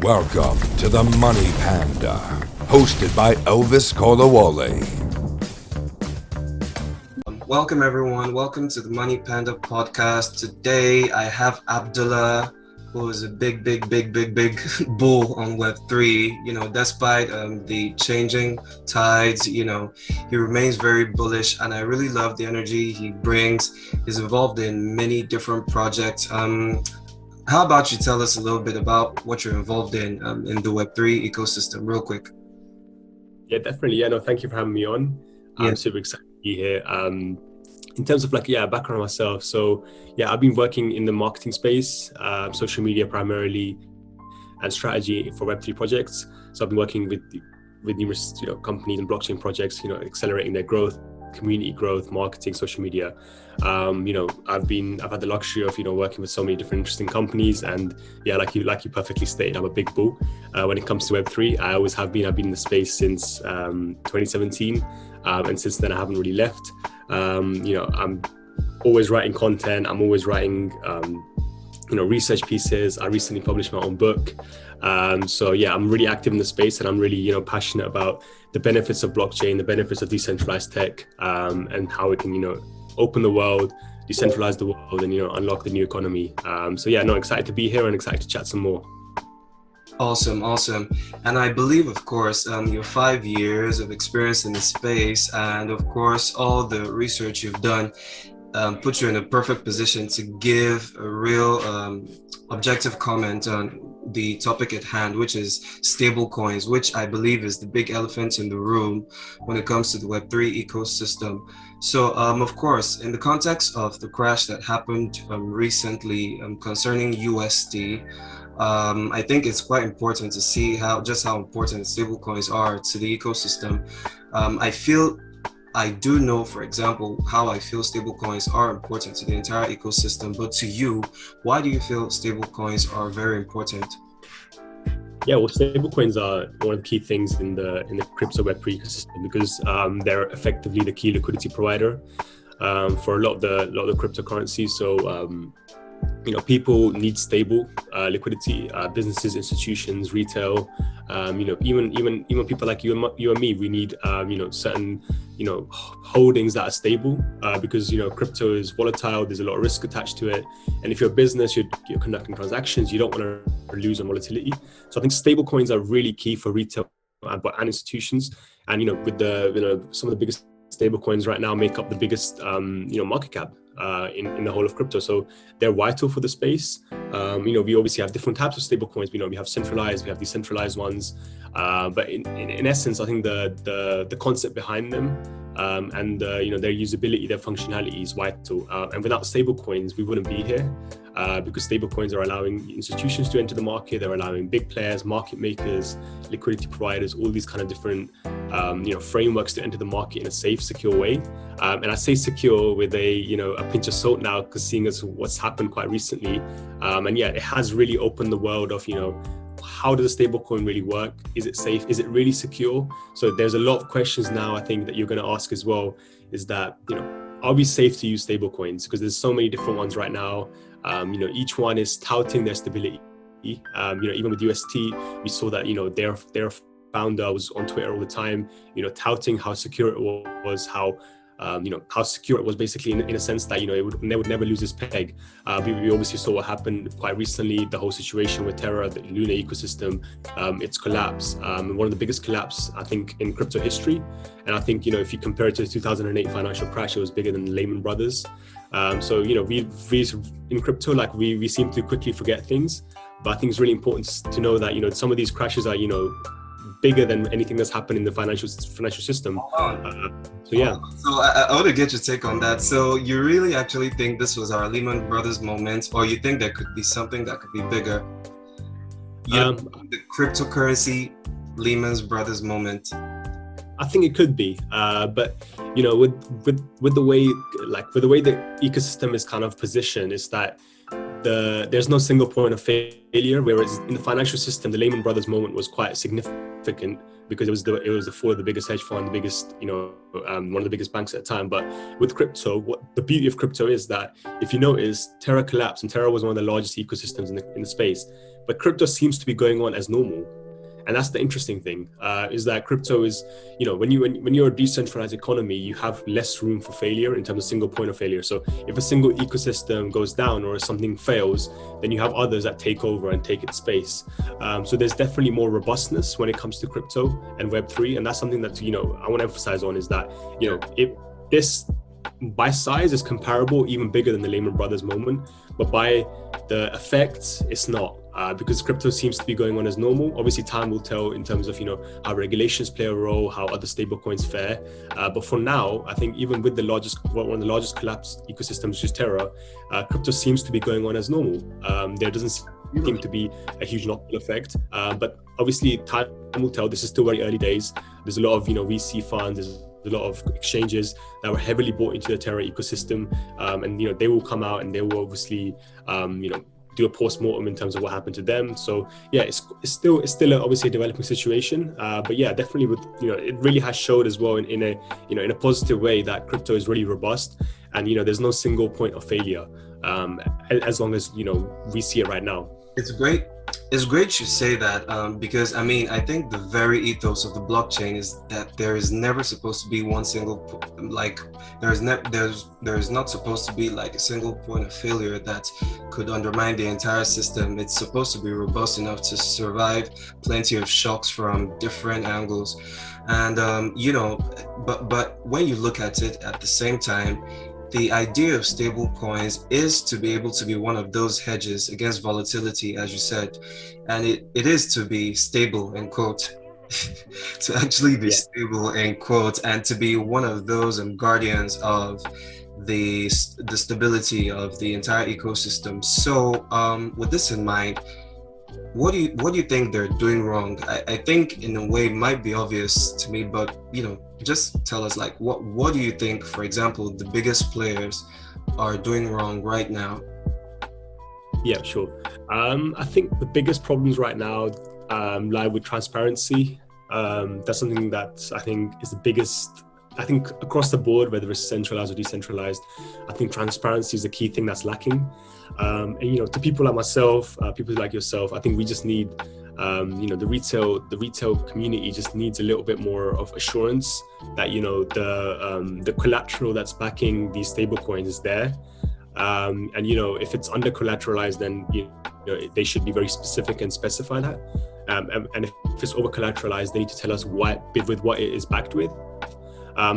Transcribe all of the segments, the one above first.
Welcome to the Money Panda, hosted by Elvis Kolawole. Welcome everyone, welcome to the Money Panda podcast. Today I have Abdullah, who is a big bull on Web3. Despite the changing tides, he remains very bullish, and I really love the energy he brings. He's involved in many different projects. How about you tell us a little bit about what you're involved in the Web3 ecosystem real quick? Yeah, definitely. Yeah, no, thank you for having me on. I'm super excited to be here. In terms of background on myself. So I've been working in the marketing space, social media primarily, and strategy for Web3 projects. So I've been working with numerous companies and blockchain projects, accelerating their growth, community growth, marketing, social media. I've had the luxury of working with so many different interesting companies, and like you perfectly stated, I'm a big bull when it comes to Web3. I always have been. I've been in the space since 2017, and since then I haven't really left. I'm always writing content. I'm always writing research pieces. I recently published my own book. I'm really active in the space, and I'm really passionate about the benefits of blockchain, the benefits of decentralized tech, and how it can open the world, decentralize the world, and unlock the new economy. Excited to be here and excited to chat some more. Awesome. And I believe, of course, your 5 years of experience in the space, and of course all the research you've done put you in a perfect position to give a real objective comment on the topic at hand, which is stablecoins, which I believe is the big elephant in the room when it comes to the Web3 ecosystem. So, of course, in the context of the crash that happened recently concerning USD, I think it's quite important to see how important stablecoins are to the ecosystem. I do know, for example, how I feel stablecoins are important to the entire ecosystem, but to you, why do you feel stablecoins are very important? Yeah, well, stablecoins are one of the key things in the crypto Web3 ecosystem, because they're effectively the key liquidity provider for a lot of the cryptocurrencies. So people need stable liquidity. Businesses, institutions, retail, even people like you and me. We need certain holdings that are stable, because crypto is volatile. There's a lot of risk attached to it, and if you're a business, you're conducting transactions, you don't want to lose on volatility. So I think stable coins are really key for retail and institutions. And with some of the biggest stable coins right now make up the biggest market cap in the whole of crypto. So they're vital for the space. We obviously have different types of stable coins. We have centralized, we have decentralized ones. But in essence, I think the concept behind them and their usability, their functionality is vital. And without stable coins, we wouldn't be here, because stable coins are allowing institutions to enter the market. They're allowing big players, market makers, liquidity providers, all these kind of different frameworks to enter the market in a safe, secure way. And I say secure with a pinch of salt now, because seeing as what's happened quite recently, it has really opened the world of how does a stablecoin really work? Is it safe? Is it really secure? So there's a lot of questions now, I think, that you're going to ask as well. Is that are we safe to use stablecoins? Because there's so many different ones right now. Each one is touting their stability. Even with UST, we saw that their founder was on Twitter all the time, touting how secure it was, how secure it was, basically in a sense that they would never lose its peg. We obviously saw what happened quite recently, the whole situation with Terra, the Luna ecosystem, its collapse, one of the biggest collapse, I think, in crypto history. And I think if you compare it to the 2008 financial crash, it was bigger than Lehman Brothers. We in crypto, we seem to quickly forget things, but I think it's really important to know that some of these crashes are bigger than anything that's happened in the financial system. So I want to get your take on that. So you really actually think this was our Lehman Brothers moment, or you think there could be something that could be bigger? The cryptocurrency Lehman Brothers moment. I think it could be, but with the way the ecosystem is kind of positioned, is that there's no single point of failure. Whereas in the financial system, the Lehman Brothers moment was quite significant. significant because it was the fall of the biggest hedge fund, the biggest, one of the biggest banks at the time. But with crypto, what the beauty of crypto is that if you notice, Terra collapsed, and Terra was one of the largest ecosystems in the space, but crypto seems to be going on as normal. And that's the interesting thing, is that crypto is, when you're a decentralized economy, you have less room for failure in terms of single point of failure. So if a single ecosystem goes down or something fails, then you have others that take over and take its space. So there's definitely more robustness when it comes to crypto and Web3. And that's something that, I want to emphasize on, is that, this by size is comparable, even bigger than the Lehman Brothers moment, but by the effects, it's not. Because crypto seems to be going on as normal. Obviously, time will tell in terms of how regulations play a role, how other stablecoins fare. But for now, I think even with one of the largest collapsed ecosystems, which is Terra, crypto seems to be going on as normal. There doesn't seem to be a huge knock-on effect. But obviously, time will tell. This is still very early days. There's a lot of VC funds. There's a lot of exchanges that were heavily bought into the Terra ecosystem, and they will come out and they will obviously do a post-mortem in terms of what happened to them. So yeah, it's still obviously a developing situation, but yeah, definitely with it really has showed as well in a positive way that crypto is really robust, and there's no single point of failure, as long as we see it right now. It's great you say that, because I think the very ethos of the blockchain is that there is never supposed to be one single, there is not supposed to be like a single point of failure that could undermine the entire system. It's supposed to be robust enough to survive plenty of shocks from different angles, and but when you look at it at the same time, the idea of stable coins is to be able to be one of those hedges against volatility, as you said, and it is to be stable, end quote, to actually be stable, end quote, and to be one of those guardians of the stability of the entire ecosystem. So with this in mind, what do you think they're doing wrong? I think in a way it might be obvious to me, but just tell us, like, what do you think, for example, the biggest players are doing wrong right now? Yeah, sure. I think the biggest problems right now lie with transparency. That's something that I think is the biggest. I think across the board, whether it's centralized or decentralized, I think transparency is the key thing that's lacking. And to people like myself, people like yourself, I think we just need, the retail community just needs a little bit more of assurance that the collateral that's backing these stable coins is there. And if it's under collateralized, then they should be very specific and specify that. And if it's over collateralized, they need to tell us what it is backed with.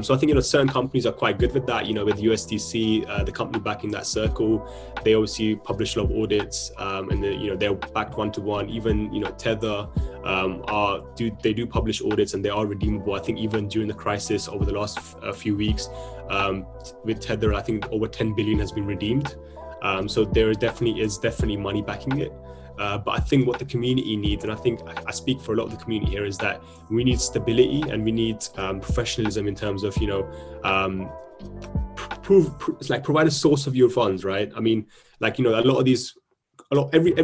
So I think certain companies are quite good with that. With USDC, the company backing that Circle, they obviously publish a lot of audits, and they're backed 1-to-1. Even Tether, they do publish audits, and they are redeemable. I think even during the crisis over the last few weeks, with Tether, I think over 10 billion has been redeemed. So there is definitely money backing it. But I think what the community needs, and I think I speak for a lot of the community here, is that we need stability and we need professionalism in terms of provide a source of your funds, right? I mean, every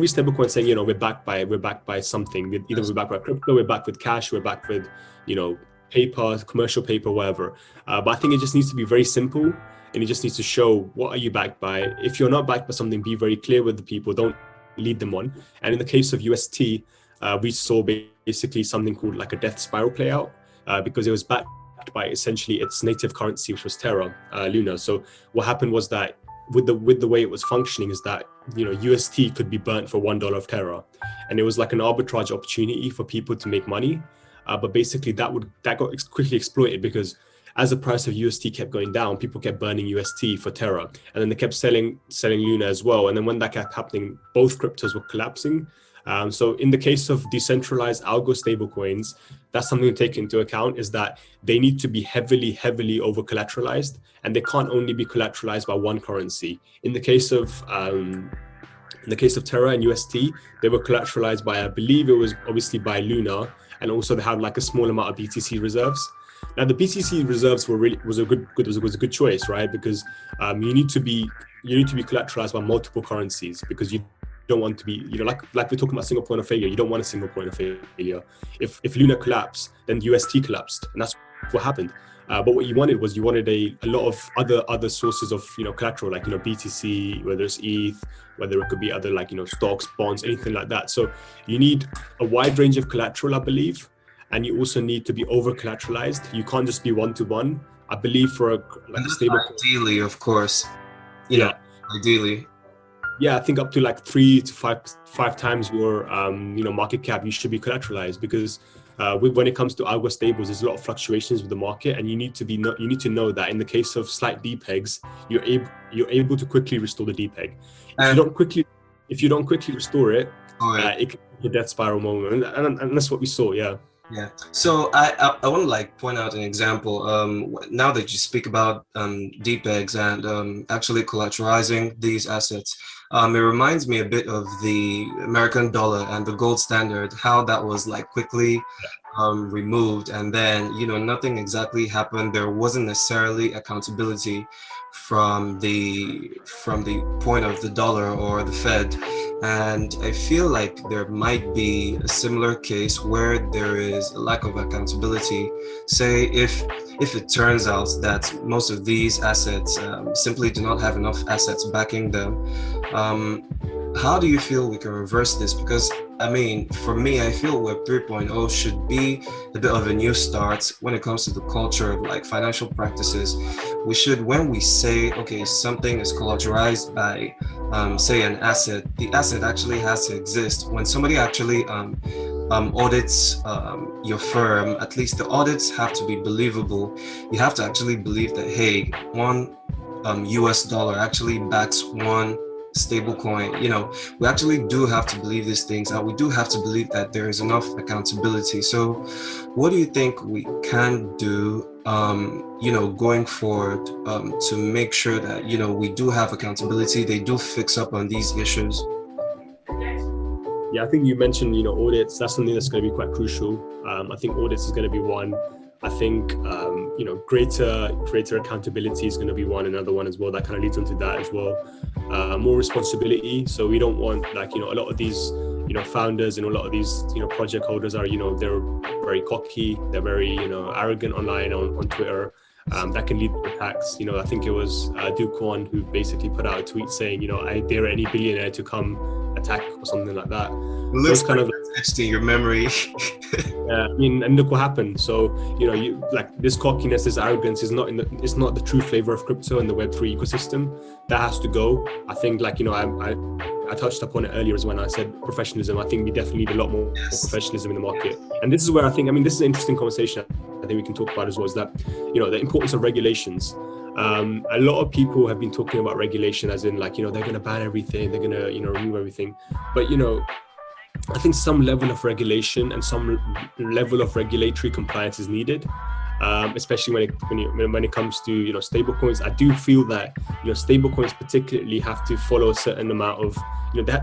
stablecoin saying we're backed by something. Either we're backed by crypto, we're backed with cash, we're backed with paper, commercial paper, whatever. But I think it just needs to be very simple, and it just needs to show what are you backed by. If you're not backed by something, be very clear with the people. Don't lead them on. And in the case of UST, we saw basically something called like a death spiral play out, because it was backed by essentially its native currency, which was Terra, Luna. So what happened was that with the way it was functioning is that UST could be burnt for $1 of Terra, and it was like an arbitrage opportunity for people to make money. But basically that got quickly exploited, because as the price of UST kept going down, people kept burning UST for Terra, and then they kept selling Luna as well. And then when that kept happening, both cryptos were collapsing. So in the case of decentralized algo stablecoins, that's something to take into account, is that they need to be heavily over collateralized, and they can't only be collateralized by one currency. In the case of Terra and UST, they were collateralized by, I believe it was obviously by Luna, and also they had like a small amount of BTC reserves. Now the BTC reserves was a good choice, right? Because you need to be collateralized by multiple currencies, because you don't want to be, like we're talking about single point of failure. You don't want a single point of failure. If Luna collapsed, then UST collapsed, and that's what happened. But what you wanted was a lot of other sources of collateral, like BTC, whether it's ETH, whether it could be other like stocks, bonds, anything like that. So you need a wide range of collateral, I believe, and you also need to be over collateralized. You can't just be one-to-one. I believe for a stable. Ideally, of course. Ideally. Yeah, I think up to like 3 to 5 times your market cap, you should be collateralized, because when it comes to algo stables, there's a lot of fluctuations with the market, and you need to know that in the case of slight depegs, you're able to quickly restore the depeg. If you don't quickly restore it, it can be a death spiral moment, and that's what we saw. Yeah. So I want to like point out an example. Now that you speak about DPEGs and actually collateralizing these assets, it reminds me a bit of the American dollar and the gold standard, how that was like quickly removed, and then nothing exactly happened. There wasn't necessarily accountability from the point of the dollar or the Fed. And I feel like there might be a similar case where there is a lack of accountability. Say if it turns out that most of these assets simply do not have enough assets backing them, how do you feel we can reverse this? Because I mean, for me, I feel Web 3.0 should be a bit of a new start when it comes to the culture of like financial practices. We should, when we say, okay, something is collateralized by, say, an asset, the asset actually has to exist. When somebody actually audits your firm, at least the audits have to be believable. You have to actually believe that, hey, one US dollar actually backs one stable coin. We actually do have to believe these things, and we do have to believe that there is enough accountability. So what do you think we can do going forward to make sure that we do have accountability, they do fix up on these issues? Yeah, I think you mentioned audits. That's something that's going to be quite crucial. I think audits is going to be one. I think greater accountability is going to be another one as well. That kind of leads into that as well. More responsibility. So we don't want a lot of these founders and a lot of these project holders are they're very cocky, they're very arrogant online on Twitter. That can lead to attacks. I think it was Duquan who basically put out a tweet saying I dare any billionaire to come attack or something like that. Looks kind of etched in your memory. Yeah, I mean, and look what happened. So you like this cockiness, this arrogance is not it's not the true flavor of crypto and the Web3 ecosystem. That has to go. I think I touched upon it earlier as when I said professionalism. I think we definitely need a lot more professionalism in the market. And this is where this is an interesting conversation I think we can talk about as well, is that the importance of regulations. A lot of people have been talking about regulation as in they're going to ban everything, they're going to remove everything, but I think some level of regulation and some level of regulatory compliance is needed, especially when it comes to stablecoins. I do feel that stablecoins particularly have to follow a certain amount of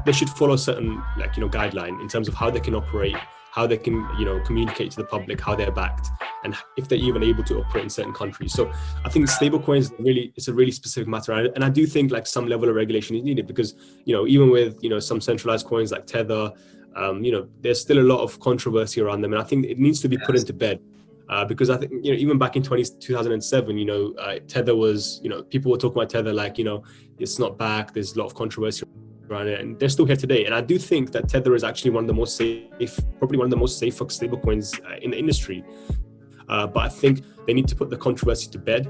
they should follow a certain guideline in terms of how they can operate, how they can communicate to the public, how they're backed, and if they're even able to operate in certain countries. So I think stablecoins it's a really specific matter, and I do think some level of regulation is needed, because even with some centralized coins like Tether, there's still a lot of controversy around them, and I think it needs to be put into bed. Because I think even back in 2007, Tether was people were talking about Tether it's not back. There's a lot of controversy around it, and they're still here today. And I do think that Tether is actually one of the most safe, probably one of the most safe stablecoins in the industry. But I think they need to put the controversy to bed.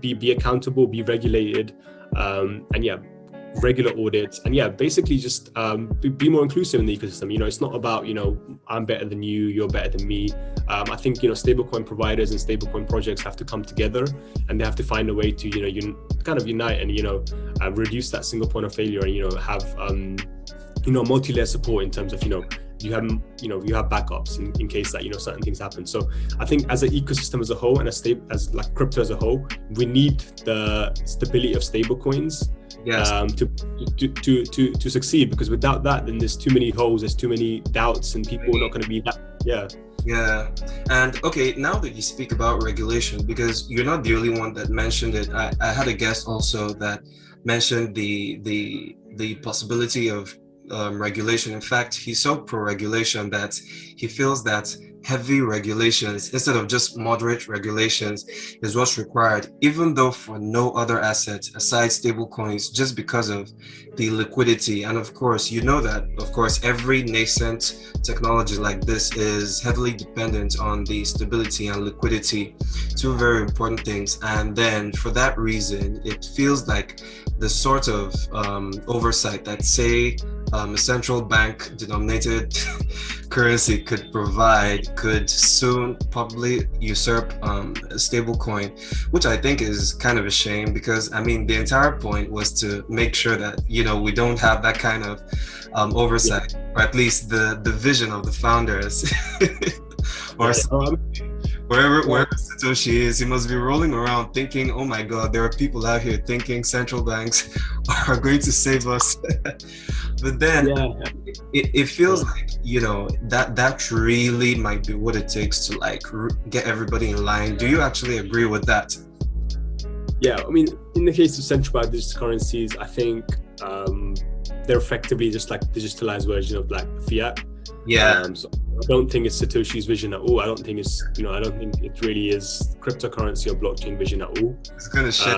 Be accountable, be regulated, and regular audits, and basically just be more inclusive in the ecosystem. It's not about I'm better than you, you're better than me. I think stablecoin providers and stablecoin projects have to come together, and they have to find a way to kind of unite and reduce that single point of failure, and have multi-layer support in terms of you have backups in case that certain things happen. So I think as an ecosystem as a whole, and as like crypto as a whole, we need the stability of stablecoins. Yes. To succeed, because without that, then there's too many holes, there's too many doubts, and people are not going to be that. Yeah. And okay, now that you speak about regulation, because you're not the only one that mentioned it, I had a guest also that mentioned the the possibility of regulation. In fact, he's so pro-regulation that he feels that heavy regulations instead of just moderate regulations is what's required, even though for no other asset aside stablecoins, just because of the liquidity. And of course, you know that, of course, every nascent technology like this is heavily dependent on the stability and liquidity, two very important things. And then for that reason, it feels like the sort of oversight that, say, a central bank denominated currency could provide could soon probably usurp a stable coin, which I think is kind of a shame, because I mean the entire point was to make sure that, you know, we don't have that kind of oversight, or at least the vision of the founders. Or wherever Satoshi is, he must be rolling around thinking, oh my God, there are people out here thinking central banks are going to save us. But then it feels like, you know, that really might be what it takes to like get everybody in line. Do you actually agree with that? Yeah, I mean, in the case of central bank digital currencies, I think they're effectively just like digitalized version of like fiat. Yeah. So I don't think it's Satoshi's vision at all. I don't think it's, you know, I don't think it really is cryptocurrency or blockchain vision at all. It's kind of shit.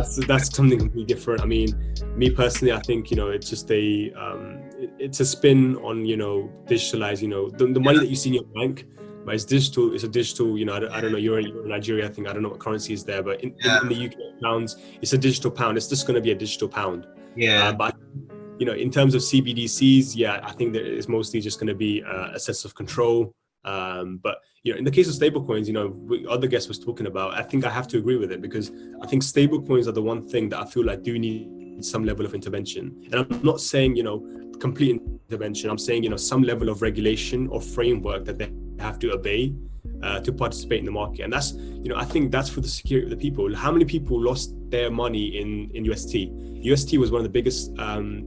So that's something completely different. I mean, me personally, I think, you know, it's just it's a spin on, you know, digitalize, you know, the money that you see in your bank, but it's digital. It's a digital, you know, I don't know, you're in Nigeria, I think, I don't know what currency is there, but in the UK, pounds, it's a digital pound. It's just going to be a digital pound. Yeah. But you know, in terms of CBDCs, yeah, I think that it's mostly just going to be a sense of control. But you know, in the case of stablecoins, you know, other guest was talking about, I think I have to agree with it, because I think stablecoins are the one thing that I feel like do need some level of intervention. And I'm not saying, you know, complete intervention. I'm saying, you know, some level of regulation or framework that they have to obey to participate in the market. And that's, you know, I think that's for the security of the people. How many people lost their money in UST? UST was one of the biggest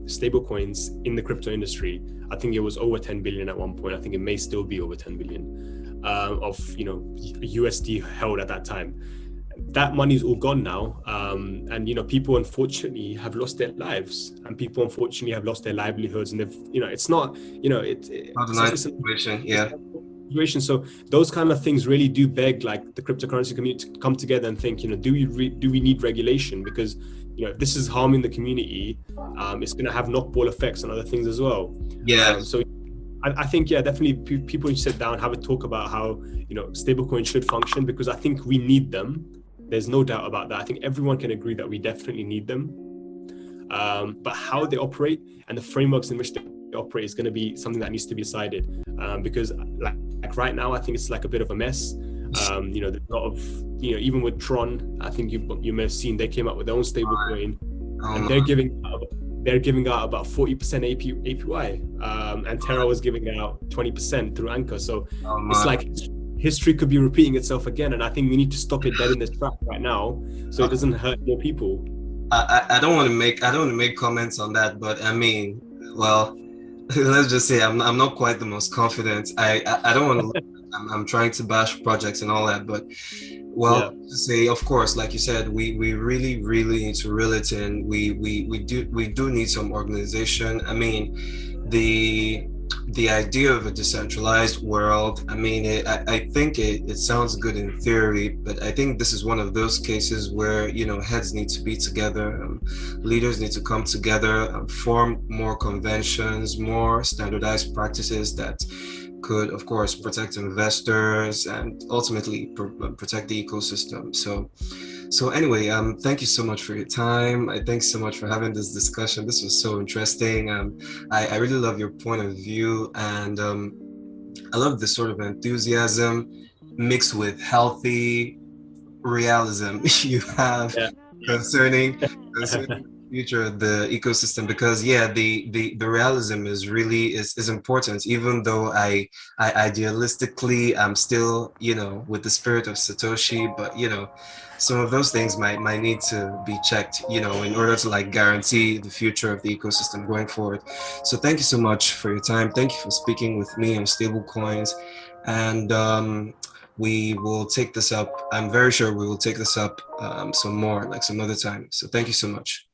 stable coins in the crypto industry. I think it was over 10 billion at one point. I think it may still be over 10 billion of, you know, USD held at that time. That money is all gone now. And, you know, people unfortunately have lost their lives, and people unfortunately have lost their livelihoods. And they've, you know, it's not, you know, it's not a nice situation. Yeah. Situation. So those kind of things really do beg like the cryptocurrency community to come together and think, you know, do we need regulation? Because, you know, if this is harming the community, it's going to have knockball effects on other things as well. Yeah. So I think, yeah, definitely people should sit down, have a talk about how, you know, stablecoins should function, because I think we need them. There's no doubt about that. I think everyone can agree that we definitely need them. But how they operate and the frameworks in which they operate is going to be something that needs to be decided. Because like right now, I think it's like a bit of a mess. You know, there's a lot of, you know, even with Tron, I think you may have seen they came up with their own stablecoin, and they're giving out about 40% APY, and Terra was giving out 20% through Anchor. So it's like history could be repeating itself again, and I think we need to stop it dead in its track right now, so it doesn't hurt more people. I don't want to make comments on that, but I mean, well, let's just say I'm not quite the most confident. I don't want to. I'm trying to bash projects and all that, but well, to say, of course, like you said, we really need to reel it in. We do need some organization. I mean, the idea of a decentralized world, I mean, I think it sounds good in theory, but I think this is one of those cases where, you know, heads need to be together, leaders need to come together, form more conventions, more standardized practices that could, of course, protect investors and ultimately protect the ecosystem. So anyway, thank you so much for your time. Thanks so much for having this discussion. This was so interesting. I really love your point of view, and I love this sort of enthusiasm mixed with healthy realism you have concerning the future of the ecosystem, because the realism is really is important, even though I idealistically I'm still, you know, with the spirit of Satoshi, but you know, some of those things might need to be checked, you know, in order to like guarantee the future of the ecosystem going forward. So thank you so much for your time. Thank you for speaking with me on stablecoins, and we will take this up. I'm very sure we will take this up some more, like some other time. So thank you so much.